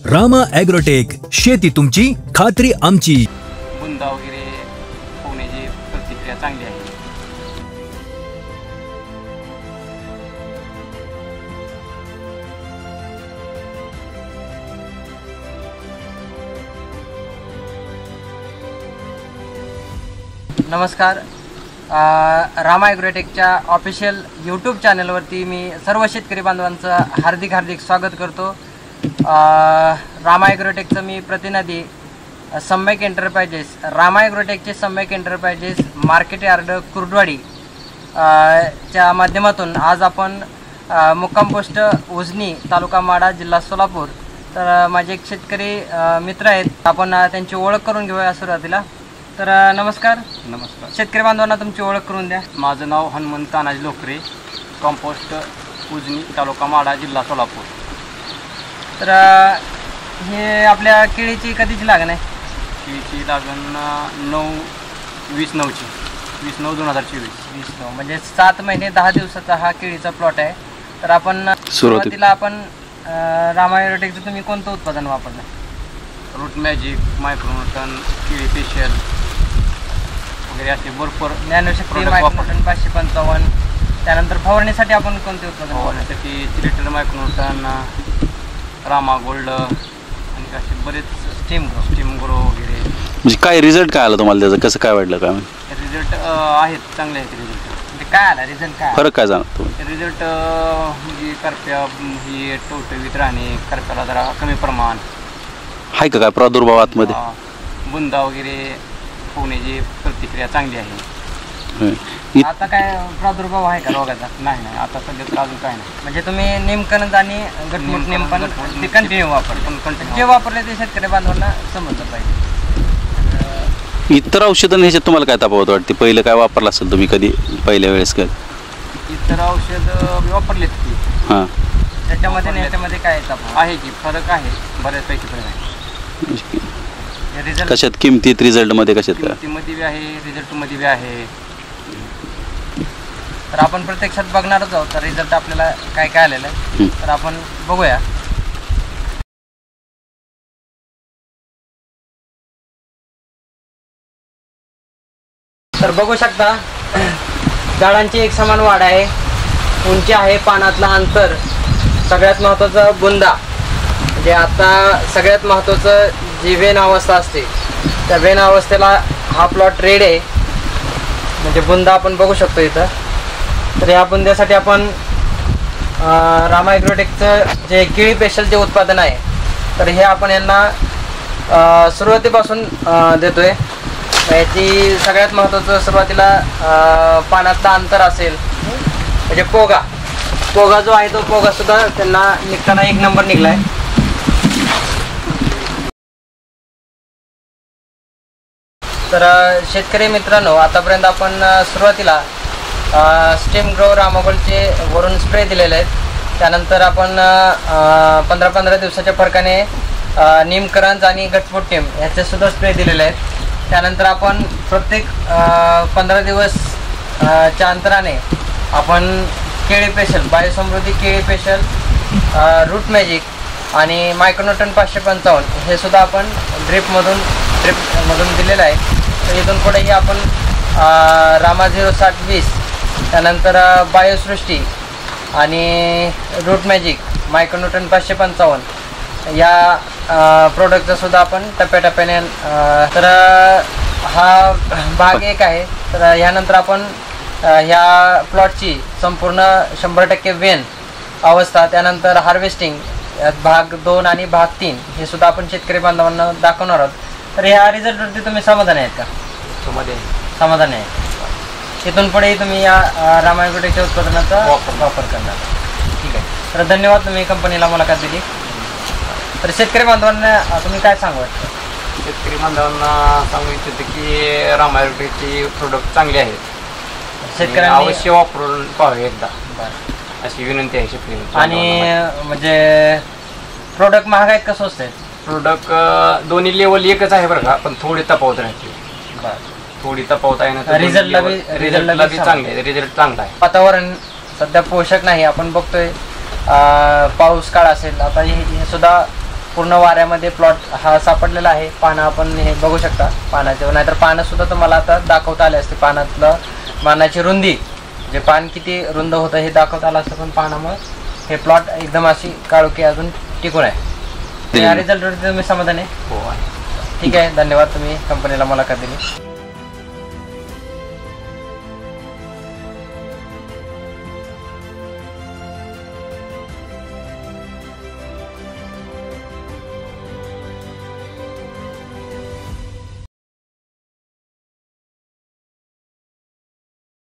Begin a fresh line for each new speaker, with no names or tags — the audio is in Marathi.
रामा ॲग्रोटेक, शेती तुमची, खात्री आमची.
बुंदा वगैरे होण्याची प्रतिक्रिया चांगली आहे.
नमस्कार. रामा ॲग्रोटेकच्या ऑफिशियल यूट्यूब चॅनलवरती मी सर्व शेतकरी बांधवांचं हार्दिक स्वागत करतो. रामा ॲग्रोटेकचं मी प्रतिनिधी सम्यक एंटरप्राइजेस, रामा ॲग्रोटेकचे सम्यक एंटरप्राइजेस मार्केट यार्ड कुर्डवाडी च्या माध्यमातून आज आपण मुक्काम पोस्ट उजनी, तालुका माडा, जिल्हा सोलापूर. तर माझे एक शेतकरी मित्र आहेत, आपण त्यांची ओळख करून घेऊया सुरुवातीला. तर नमस्कार.
नमस्कार.
शेतकरी बांधवांना तुमची ओळख करून द्या.
माझं नाव हनुमंत तानाजी लोकरे, कंपोस्ट उजनी, तालुका माडा, जिल्हा सोलापूर.
तर हे आपल्या केळीची कधीची लागण आहे?
केळीची लागण 20/9 20/9/2024.
म्हणजे 7 महिने 10 दिवसाचा हा केळीचा प्लॉट आहे. तर आपण सुरुवातीला आपण रामा ॲग्रोटेकचं तुम्ही कोणतं उत्पादन वापरलं?
रूट मॅजिक, मायक्रोन्यूटन, केळी स्पेशल वगैरे असे भरपूर
ज्ञानशक्ती, मायक्रोन्यूटन 555. त्यानंतर फवारणीसाठी आपण कोणते उत्पादन वापरलं?
फवारणीसाठी 3 लिटर मायक्रोन्यूटन, रामा गोल्ड आणि असे बरेच स्टीम ग्रो वगैरे.
म्हणजे काय रिझल्ट काय आला तुम्हाला त्याचं, कसं काय वाटलं? काय
रिझल्ट आहेत, चांगले आहेत रिझल्ट.
म्हणजे काय आला रिझल्ट? काय
फरक काय जाणवतो
रिझल्ट? म्हणजे करप्या ही टवटवीत राहणे, करप्याला जरा कमी प्रमाण
आहे का? काय प्रादुर्भाव आतमध्ये?
बुंदा वगैरे होण्याची प्रतिक्रिया चांगली आहे.
आता काय प्रादुर्भाव आहे का रोगाचा?
नाही, आता सध्या तर अजून काय नाही.
म्हणजे तुम्ही नेमकण आणि गटमुट नेमपण ते कंटिन्यू वापरतो. जे वापरले ते शेतकरी बांधवांना समजलं पाहिजे.
इतर औषधं ह्याच्यात तुम्हाला काय तफावत वाटते? पहिलं काय वापरलं असेल तुम्ही कधी पहिल्या वेळेस? काय
इतर औषध वापरलेत की?
हां.
त्याच्यामध्ये याच्यामध्ये काय
आहे की फरक आहे, बऱ्याचपैकी फरक आहे.
रिझल्ट
कशात? किमतीत, रिझल्टमध्ये कशात? काय
किमतीमध्ये बी आहे, रिझल्टमध्ये बी आहे.
तर आपण प्रत्यक्षात बघणारच आहोत. तर रिझल्ट आपल्याला काय काय आलेलं आहे तर आपण बघूया. तर बघू शकता झाडांची एक समान वाढ आहे, उंची आहे, पानातला अंतर, सगळ्यात महत्त्वाचं बुंदा. म्हणजे आता सगळ्यात महत्त्वाचं जी वेन अवस्था असते त्या वेन अवस्थेला हा प्लॉट रेड आहे. म्हणजे बुंदा आपण बघू शकतो इथं. तर या बुंद्यासाठी आपण रामा ॲग्रोटेकचं जे केळी स्पेशल जे उत्पादन आहे तर हे आपण यांना सुरुवातीपासून देतोय. याची सगळ्यात महत्त्वाचं सुरुवातीला पानातला अंतर असेल, म्हणजे पोगा जो आहे तो पोगासुद्धा त्यांना निघताना 1 नंबर निघला आहे. तर शेतकरी मित्रांनो, आतापर्यंत आपण सुरुवातीला स्टीम ग्रो रामागोल्डचे वरून स्प्रे दिलेले आहेत. त्यानंतर आपण 15-15 दिवसाच्या फरकाने नीमकरंज आणि गटफूट टीम ह्याचेसुद्धा स्प्रे दिलेले आहेत. त्यानंतर आपण प्रत्येक 15 दिवस च्या अंतराने आपण केळी स्पेशल, बायोसमृद्धी केळी स्पेशल, रूट मॅजिक आणि मायक्रोन्यूटन 555 हे सुद्धा आपण ड्रिपमधून दिलेलं आहे. तर इथून पुढेही आपण रामा 06020, त्यानंतर बायोसृष्टी आणि रूट मॅजिक, मायक्रोन्यूटन 555 या प्रोडक्टचा सुद्धा आपण टप्प्याटप्प्याने. तर हा भाग 1 आहे. तर ह्यानंतर आपण ह्या प्लॉटची संपूर्ण 100% वेन अवस्था, त्यानंतर हार्वेस्टिंग भाग 2 आणि भाग 3 हे सुद्धा आपण शेतकरी बांधवांना दाखवणार आहोत. तर ह्या रिझल्टवरती तुम्ही समाधानी आहेत का? समाधानी आहे. इथून पुढेही तुम्ही या रामा ॲग्रोटेकच्या उत्पादनाचा वापर करणार. ठीक आहे. तर धन्यवाद, तुम्ही कंपनीला मुलाखत दिली. तर शेतकरी बांधवांना तुम्ही काय सांगू वाटतं?
शेतकरी बांधवांना सांगू इच्छितो की रामा ॲग्रोटेकचे प्रोडक्ट चांगले आहेत, शेतकऱ्यांनी अवश्य वापरून पाहावे एकदा, अशी विनंती आहे शेतकरी.
आणि म्हणजे प्रोडक्ट महाग आहेत का स्वस्त आहेत?
प्रोडक्ट दोन्ही लेवल एकच आहे बरं का, पण थोडी तफावत राहते. थोडी तफावत आहे ना. रिझल्टला बी चांगले आहे, रिझल्ट चांगला आहे.
वातावरण सध्या पोषक नाही, आपण बघतोय पाऊस काळ असेल. आता हे सुद्धा पूर्ण वाऱ्यामध्ये प्लॉट हा सापडलेला आहे. पानं आपण हे बघू शकता पानाचे, नाहीतर पानं सुद्धा तुम्हाला आता दाखवता आले असते. पानाची रुंदी, जे पान किती रुंद होतं हे दाखवता आलं असतं, पण पानामुळे हे प्लॉट एकदम अशी काळोखी अजून टिकून आहे. या रिझल्टवरती तुम्ही समाधान आहे?
हो आहे.
ठीक आहे, धन्यवाद, तुम्ही कंपनीला मुलाखत दिली.